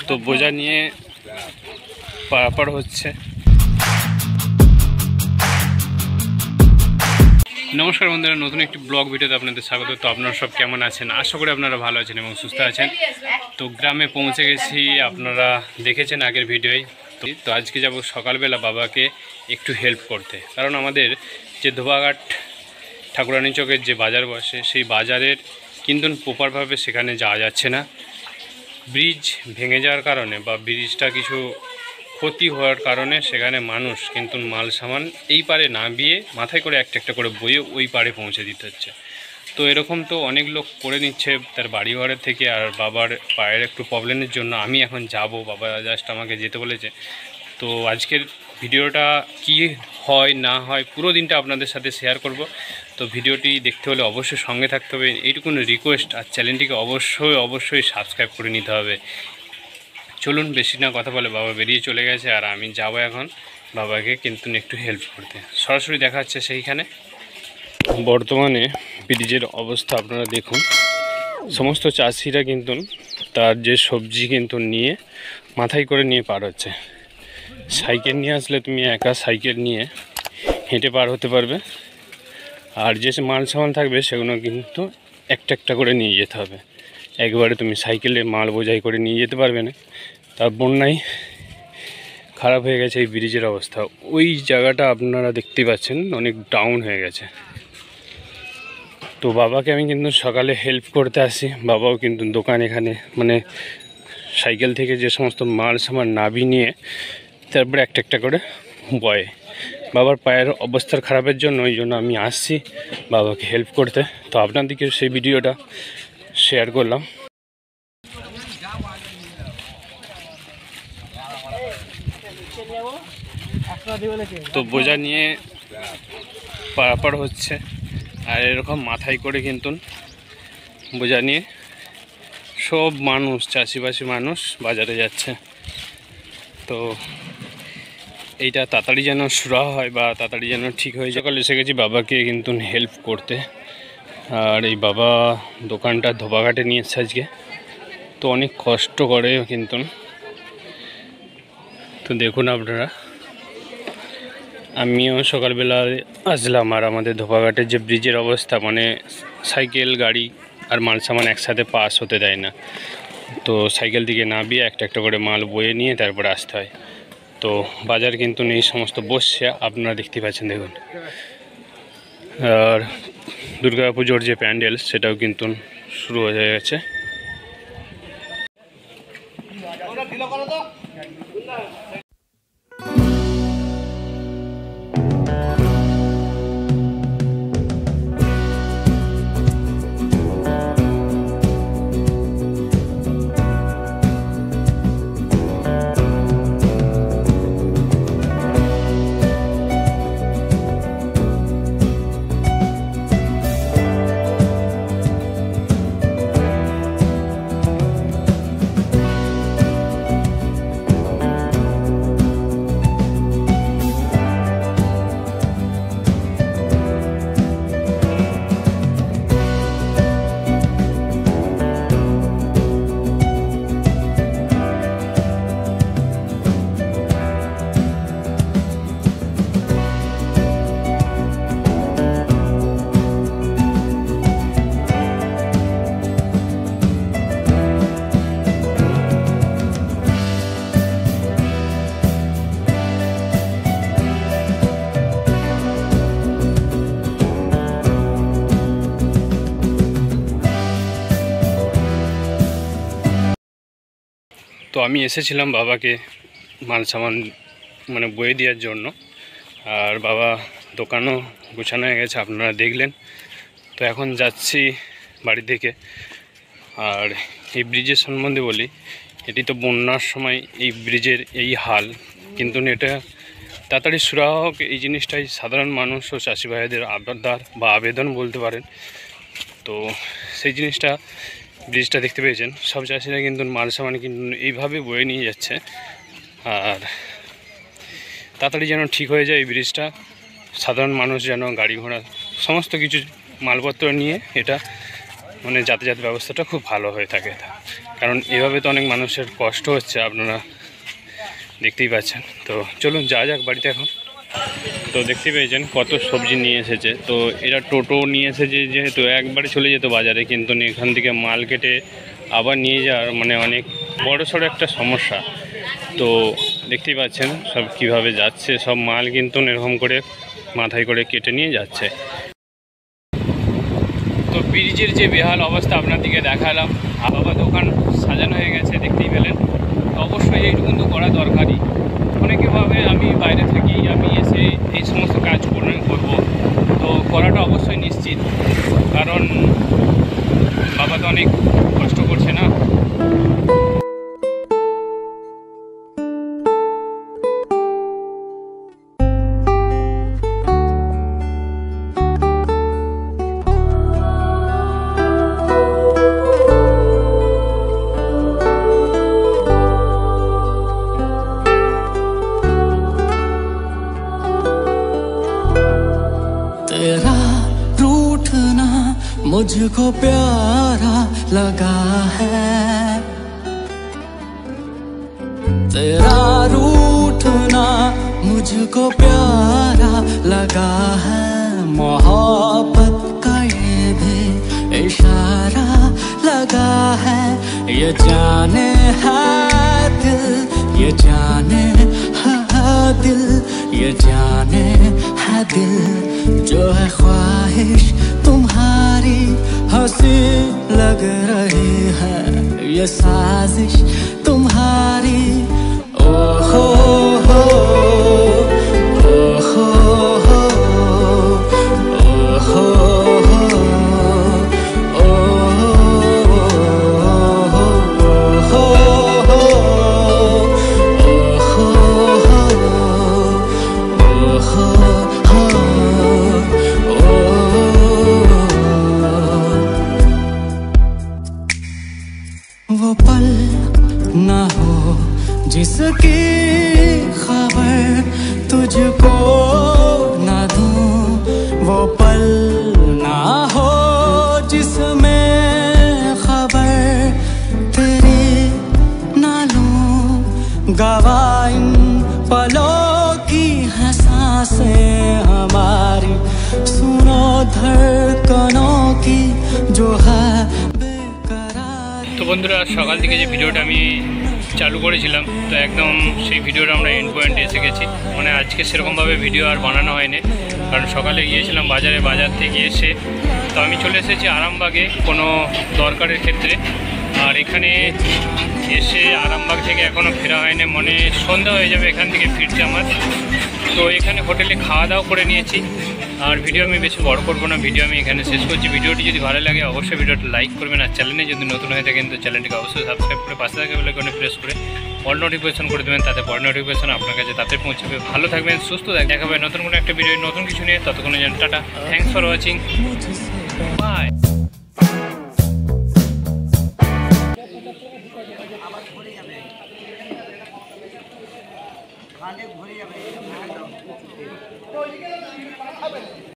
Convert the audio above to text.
তো বোঝা নিয়ে পারাপার হচ্ছে। নমস্কার বন্ধুরা, নতুন একটি ব্লগ ভিডিওতে আপনাদের স্বাগত। তো আপনারা সব কেমন আছেন? আশা করি আপনারা ভালো আছেন এবং সুস্থ আছেন। তো গ্রামে পৌঁছে গেছি, আপনারা দেখেছেন আগের ভিডিওয়। তো আজকে যাব সকালবেলা বাবাকে একটু হেল্প করতে, কারণ আমাদের যে ধোবাঘাট ঠাকুরানী চকের যে বাজার বসে, সেই বাজারের কিন্তু প্রপারভাবে সেখানে যাওয়া যাচ্ছে না। ব্রিজ ভেঙে যাওয়ার কারণে বা ব্রিজটা কিছু ক্ষতি হওয়ার কারণে সেখানে মানুষ কিন্তু মাল সামান এই পারে নামিয়ে মাথায় করে একটা একটা করে বয়ে ওই পারে পৌঁছে দিতে হচ্ছে। তো এরকম তো অনেক লোক করে নিচ্ছে তার বাড়ি ঘরের থেকে। আর বাবার পায়ের একটু প্রবলেমের জন্য আমি এখন যাব, বাবা জাস্ট আমাকে যেতে বলেছে। তো আজকের ভিডিওটা কি হয় না হয় পুরো দিনটা আপনাদের সাথে শেয়ার করব। তো ভিডিওটি দেখতে হলে অবশ্যই সঙ্গে থাকতে হবে, এইটুকুন রিকোয়েস্ট। আর চ্যানেলটিকে অবশ্যই সাবস্ক্রাইব করে নিতে হবে। চলুন বেশি না কথা বলে, বাবা বেরিয়ে চলে গেছে আর আমি যাব এখন বাবাকে কিন্তু একটু হেল্প করতে। সরাসরি দেখা যাচ্ছে সেইখানে। বর্তমানে ব্রিজের অবস্থা আপনারা দেখুন, সমস্ত চাষিরা কিন্তু তার যে সবজি কিন্তু নিয়ে মাথায় করে নিয়ে পার হচ্ছে। সাইকেল নিয়ে আসলে তুমি একা সাইকেল নিয়ে হেঁটে পার হতে পারবে, আর যে মাল সামান থাকবে সেগুলো কিন্তু একটা একটা করে নিয়ে যেতে হবে। একবারে তুমি সাইকেলে মাল বোঝাই করে নিয়ে যেতে পারবে না। তার বন্যায় খারাপ হয়ে গেছে এই ব্রিজের অবস্থা। ওই জায়গাটা আপনারা দেখতে পাচ্ছেন অনেক ডাউন হয়ে গেছে। তো বাবাকে আমি কিন্তু সকালে হেল্প করতে আসি। বাবাও কিন্তু দোকান এখানে মানে সাইকেল থেকে যে সমস্ত মাল সামান নাবি নিয়ে তারপরে একটা একটা করে বয়ে। বাবার পায়ের অবস্থার খারাপের জন্য ওই জন্য আমি আসছি বাবাকে হেল্প করতে। তো আপনাদেরকে সেই ভিডিওটা শেয়ার করলাম। তো বোঝা নিয়ে পারাপার হচ্ছে, আর এরকম মাথায় করে কিন্তু বোঝা নিয়ে সব মানুষ চাষিবাসী মানুষ বাজারে যাচ্ছে। তো এইটা তাড়াতাড়ি যেন সুরা হয় বা তাড়াতাড়ি যেন ঠিক হয়ে যায়। সকাল এসে গেছি বাবাকে কিন্তু হেল্প করতে। আর এই বাবা দোকানটা ধোবাঘাটে নিয়ে এসছে আজকে, তো অনেক কষ্ট করে কিন্তু। তো দেখুন আপনারা, আমিও সকালবেলা আসলাম আর আমাদের ধোবাঘাটের যে ব্রিজের অবস্থা, মানে সাইকেল গাড়ি আর মাল সামান একসাথে পাস হতে দেয় না। তো সাইকেল থেকে নামিয়ে একটা একটা করে মাল বয়ে নিয়ে তারপরে আসতে হয়। তো বাজার কিন্তু এই সমস্ত বসছে, আপনারা দেখতে পাচ্ছেন দেখুন। আর দুর্গা পুজোর যে প্যান্ডেল সেটাও কিন্তু শুরু হয়ে গেছে। তো আমি এসেছিলাম বাবাকে মাল সামান মানে বয়ে দেওয়ার জন্য। আর বাবা দোকানও গুছানো হয়ে গেছে, আপনারা দেখলেন। তো এখন যাচ্ছি বাড়ি থেকে। আর এই ব্রিজের সম্বন্ধে বলি, এটি তো বন্যার সময় এই ব্রিজের এই হাল, কিন্তু এটা তাড়াতাড়ি সুরাহা হোক এই জিনিসটাই সাধারণ মানুষ ও চাষি ভাইদের আবদার বা আবেদন বলতে পারেন। তো সেই জিনিসটা ব্রিজটা দেখতে পেয়েছেন, সব চাষিরা কিন্তু মাল সামান কিন্তু এইভাবে বয়ে নিয়ে যাচ্ছে। আর তাড়াতাড়ি যেন ঠিক হয়ে যায় এই ব্রিজটা, সাধারণ মানুষ যেন গাড়ি ঘোড়া সমস্ত কিছু মালপত্র নিয়ে এটা মানে যাতায়াত ব্যবস্থাটা খুব ভালো হয়ে থাকে। কারণ এভাবে তো অনেক মানুষের কষ্ট হচ্ছে, আপনারা দেখতেই পাচ্ছেন। তো চলুন যা যাক বাড়িতে এখন। তো দেখতে পেয়েছেন কত সবজি নিয়ে এসেছে। তো এরা টোটো নিয়ে এসেছে, যেহেতু একবারে চলে যেত বাজারে, কিন্তু এখান থেকে মাল কেটে আবার নিয়ে যাওয়ার মানে অনেক বড়সড় একটা সমস্যা। তো দেখতেই পাচ্ছেন সব কিভাবে যাচ্ছে, সব মাল কিন্তু এরকম করে মাথায় করে কেটে নিয়ে যাচ্ছে। তো ব্রিজের যে বেহাল অবস্থা আপনাদেরকে দেখালাম, বাবা দোকান সাজানো হয়ে গেছে দেখতেই পেলেন। তো অবশ্যই এইটুকু তো করা দরকারই। অনেকে ভাবে আমি বাইরে থাকি, আমি এসে এই সমস্ত কাজ করব, তো করাটা অবশ্যই নিশ্চিত, কারণ বাবা তো অনেক কষ্ট করছে না। तेरा रूठना मुझको प्यारा लगा है, तेरा रूठना मुझको प्यारा लगा है। मोहब्बत का ये भी इशारा लगा है, ये जाने है दिल, ये जाने है दिल, ये जाने है दिल, जो है ख्वाहिश तुम्हारी हंसी लग रही है, ये साजिश तुम्हारी। ओ हो हो, ओ हो हो, ओ हो हो, ओ वो पल ना हो जिसकी खबर तुझको ना दूं, वो पल ना हो जिसमें खबर तेरी ना लूं, गवाह इन पलों की हैं सांसें हमारी, सुनो धड़कनों की जो है। তো বন্ধুরা, সকাল থেকে যে ভিডিওটা আমি চালু করেছিলাম, তো একদম সেই ভিডিওটা আমরা এন্ড পয়েন্টে এসে গেছি। মানে আজকে সেরকমভাবে ভিডিও আর বানানো হয়নি, কারণ সকালে গিয়েছিলাম বাজারে, বাজার থেকে এসে তো আমি চলে এসেছি আরামবাগে কোনো দরকারের ক্ষেত্রে। আর এখানে এসে আরামবাগ থেকে এখনও ফেরা হয়নি, মনে সন্ধ্যা হয়ে যাবে এখান থেকে ফিরতে আমার। তো এখানে হোটেলে খাওয়া দাওয়া করে নিয়েছি। আর ভিডিও আমি বেশি বড় করবো না, ভিডিও আমি এখানে শেষ করছি। ভিডিওটি যদি ভালো লাগে অবশ্যই ভিডিওটা লাইক করবেন, আর চ্যানেলে যদি নতুন হয়ে থাকেন তো চ্যানেলটিকে অবশ্যই সাবস্ক্রাইব করে পাশে থাকা বেল আইকনে প্রেস করে অল নোটিফিকেশন করে দেবেন, তাতে পরে নোটিফিকেশন আপনার কাছে তাতে পৌঁছাবে। ভালো থাকবেন, সুস্থ দেখা হবে নতুন কোনো একটা ভিডিও নতুন কিছু নিয়ে। ততক্ষণে জান টাটা, থ্যাংকস ফর ওয়াচিং।